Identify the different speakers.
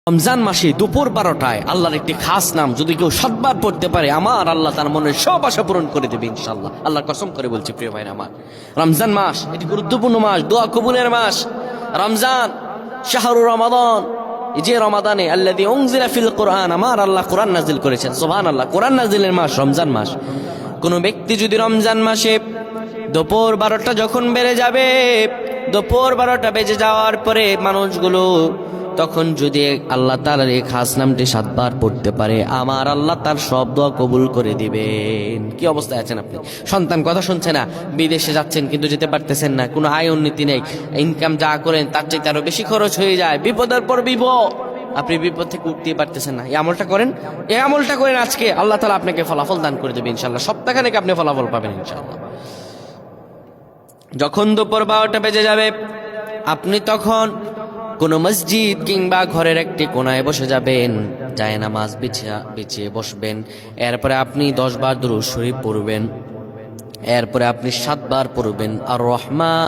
Speaker 1: রমজান মাসে দুপুর 12টায় আল্লাহর একটি খাস নাম যদি কেউ 7 বার পড়তে পারে, আমার আল্লাহ তার মনের সব আশা পূরণ করে দেবে ইনশাআল্লাহ। আল্লাহর কসম করে বলছি প্রিয় ভাইরা আমার, রমজান মাস এটি গুরুত্বপূর্ণ মাস, দোয়া কবুলের মাস। রমজান শাহরু রমাদান, এই যে রমাদানে আল্লাযী উনজিলা ফিল কোরআন, আমার আল্লাহ কোরআন নাজিল করেছেন। সুবহানাল্লাহ, কোরআন নাজিলের মাস রমজান মাস। কোন ব্যক্তি যদি রমজান মাসে দুপুর 12টা যখন বেড়ে যাবে, দুপুর 12টা বেজে যাওয়ার পরে মানুষগুলো তখন যদি আল্লাহ তাআলার এই খাস নামটি 7 বার পড়তে পারে, আমার আল্লাহ তার সব দোয়া কবুল করে দিবেন। কি অবস্থায় আছেন আপনি? সন্তান কথা শুনছে না, বিদেশে যাচ্ছেন কিন্তু যেতে পারতেছেন না, কোনো আয় উন্নতি নেই, ইনকাম যা করেন তার চাইতে আরো বেশি খরচ হয়ে যায়, বিপদের পর বিপদ, আপনি বিপদ থেকে উঠতেই পারতেছেন না। এই আমলটা করেন, এই আমলটা করেন, আজকে আল্লাহ তাআলা আপনাকে ফলাফল দান করে দেবে ইনশাআল্লাহ। সপ্তাহখানেক আপনি ফলাফল পাবেন ইনশাআল্লাহ। যখন দুপুর 12টা বেজে যাবে, আপনি তখন কোনো মসজিদ কিংবা ঘরের একটি কোনায় বসে যাবেন, যায় নামাজ বিছিয়ে বসবেন। এরপরে আপনি 10 বার দুরূদ শরীফ পড়বেন, এরপরে আপনি 7 বার পড়বেন আর রহমান